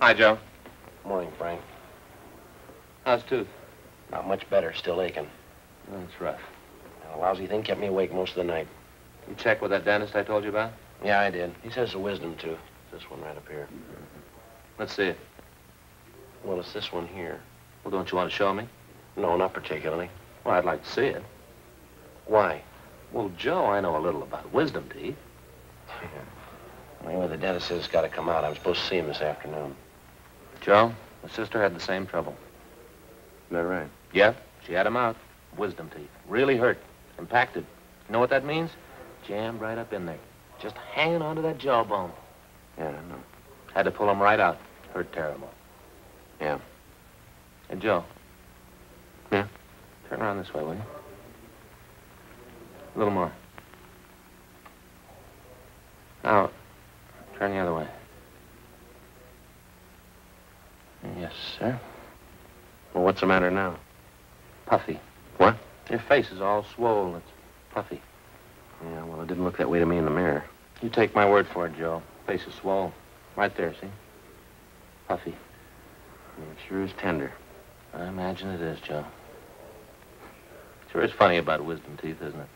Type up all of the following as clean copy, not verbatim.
Hi, Joe. Morning, Frank. How's tooth? Not much better, still aching. Oh, it's rough. And a lousy thing kept me awake most of the night. You check with that dentist I told you about? Yeah, I did. He says it's a wisdom tooth. This one right up here. Let's see it. Well, it's this one here. Well, don't you want to show me? No, not particularly. Well, I'd like to see it. Why? Well, Joe, I know a little about wisdom teeth. Anyway, the dentist says it's got to come out. I'm supposed to see him this afternoon. Joe, my sister had the same trouble. Is that right? Yeah, she had them out. Wisdom teeth. Really hurt. Impacted. You know what that means? Jammed right up in there. Just hanging onto that jawbone. Yeah, I know. Had to pull them right out. Hurt terrible. Yeah. Hey, Joe. Yeah? Turn around this way, will you? A little more. Now, turn the other way. Yes, sir. Well, what's the matter now? Puffy. What? Your face is all swollen. It's puffy. Yeah, well, it didn't look that way to me in the mirror. You take my word for it, Joe. Face is swollen. Right there, see? Puffy. Yeah, it sure is tender. I imagine it is, Joe. Sure is funny about wisdom teeth, isn't it?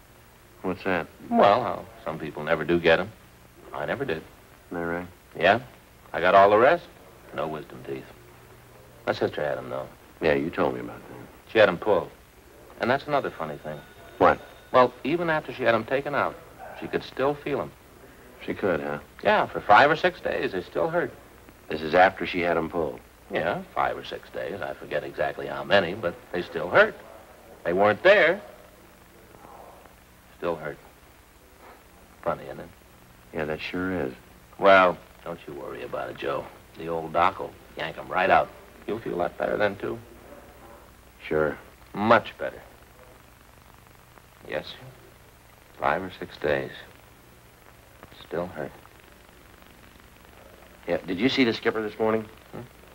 What's that? Well, how some people never do get them. I never did. Isn't that right? Yeah? I got all the rest. No wisdom teeth. My sister had them, though. Yeah, you told me about that. She had them pulled. And that's another funny thing. What? Well, even after she had them taken out, she could still feel them. She could, huh? Yeah, for 5 or 6 days, they still hurt. This is after she had them pulled. Yeah, 5 or 6 days. I forget exactly how many, but they still hurt. They weren't there. Still hurt. Funny, isn't it? Yeah, that sure is. Well, don't you worry about it, Joe. The old doc will yank them right out. You'll feel a lot better then, too. Sure. Much better. Yes, sir. 5 or 6 days. Still hurt. Yeah, did you see the skipper this morning?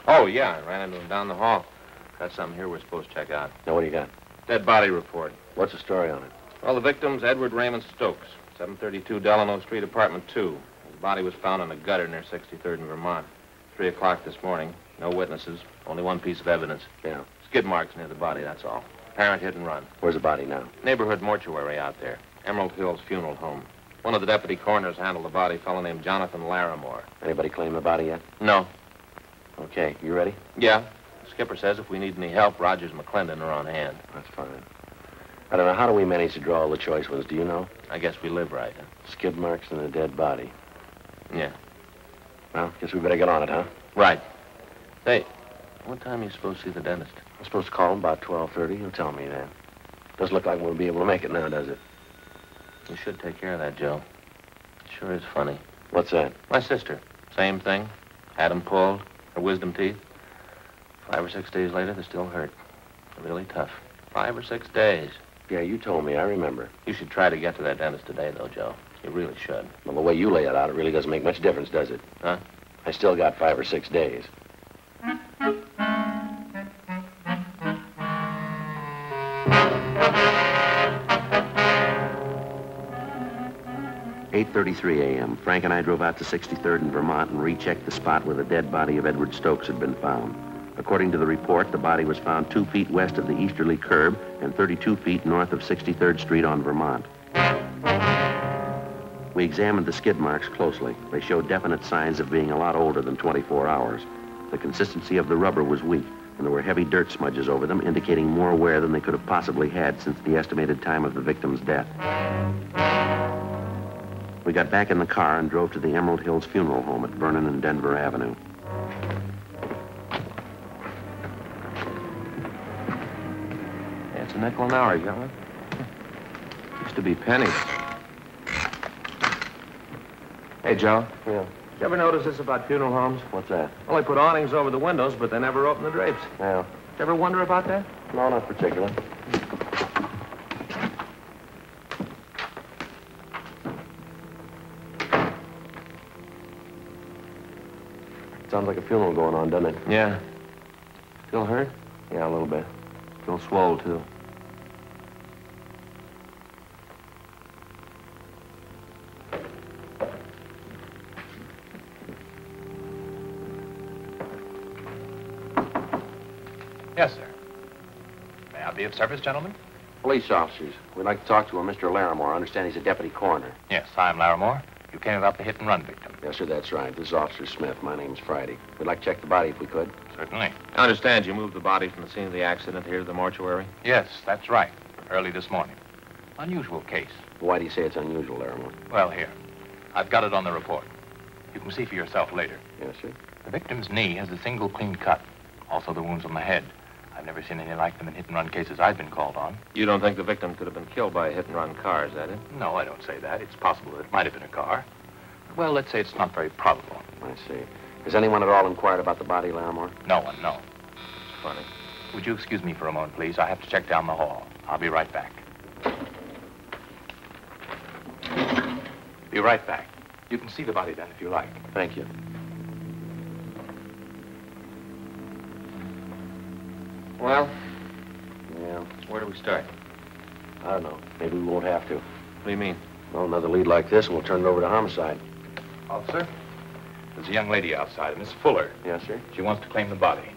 Oh, yeah, I ran into him down the hall. Got something here we're supposed to check out. Now, what do you got? Dead body report. What's the story on it? Well, the victim's Edward Raymond Stokes, 732 Delano Street, apartment 2. His body was found in a gutter near 63rd and Vermont. 3 o'clock this morning. No witnesses. Only one piece of evidence. Yeah. Skid marks near the body, that's all. Apparent hit and run. Where's the body now? Neighborhood mortuary out there. Emerald Hills Funeral Home. One of the deputy coroners handled the body, a fellow named Jonathan Larimore. Anybody claim the body yet? No. Okay, you ready? Yeah. The skipper says if we need any help, Rogers and McClendon are on hand. That's fine. I don't know, how do we manage to draw all the choice ones, do you know? I guess we live right. Skid marks and a dead body. Yeah. Well, guess we better get on it, huh? Right. Say, what time are you supposed to see the dentist? I'm supposed to call him about 12:30. He'll tell me then. Doesn't look like we'll be able to make it now, does it? You should take care of that, Joe. It sure is funny. What's that? My sister. Same thing. Had 'em pulled. Her wisdom teeth. 5 or 6 days later, they still hurt. Really tough. 5 or 6 days. Yeah, you told me. I remember. You should try to get to that dentist today, though, Joe. You really should. Well, the way you lay it out, it really doesn't make much difference, does it? Huh? I still got 5 or 6 days. "8:33 a.m. Frank and I drove out to 63rd and Vermont and rechecked the spot where the dead body of Edward Stokes had been found. According to the report, the body was found 2 feet west of the easterly curb and 32 feet north of 63rd Street on Vermont. We examined the skid marks closely. They showed definite signs of being a lot older than 24 hours. The consistency of the rubber was weak, and there were heavy dirt smudges over them, indicating more wear than they could have possibly had since the estimated time of the victim's death. We got back in the car and drove to the Emerald Hills Funeral Home at Vernon and Denver Avenue. Yeah, it's a nickel an hour, you got one? Used to be pennies. Hey, Joe. Yeah. Did you ever notice this about funeral homes? What's that? Well, they put awnings over the windows, but they never open the drapes. Yeah. Did you ever wonder about that? No, not particularly. Sounds like a funeral going on, doesn't it? Yeah. Still hurt? Yeah, a little bit. Still swole, too. Yes, sir. May I be of service, gentlemen? Police officers. We'd like to talk to a Mr. Larimore. I understand he's a deputy coroner. Yes, I'm Larimore. You came about the hit-and-run victim. Yes, sir, that's right. This is Officer Smith. My name's Friday. We'd like to check the body if we could. Certainly. I understand you moved the body from the scene of the accident here to the mortuary? Yes, that's right. Early this morning. Unusual case. Why do you say it's unusual, Larimore? Well, here. I've got it on the report. You can see for yourself later. Yes, sir. The victim's knee has a single clean cut. Also the wounds on the head. I've never seen any like them in hit-and-run cases I've been called on. You don't think the victim could have been killed by a hit-and-run car, is that it? No, I don't say that. It's possible that it might have been a car. Well, let's say it's not very probable. I see. Has anyone at all inquired about the body, Larimore? No one, no. It's funny. Would you excuse me for a moment, please? I have to check down the hall. I'll be right back. Be right back. You can see the body then if you like. Thank you. Well, Yeah, where do we start? I don't know. Maybe we won't have to. What do you mean? Well, another lead like this, and we'll turn it over to homicide. Officer, there's a young lady outside, Miss Fuller. Yes, sir. She wants to claim the body.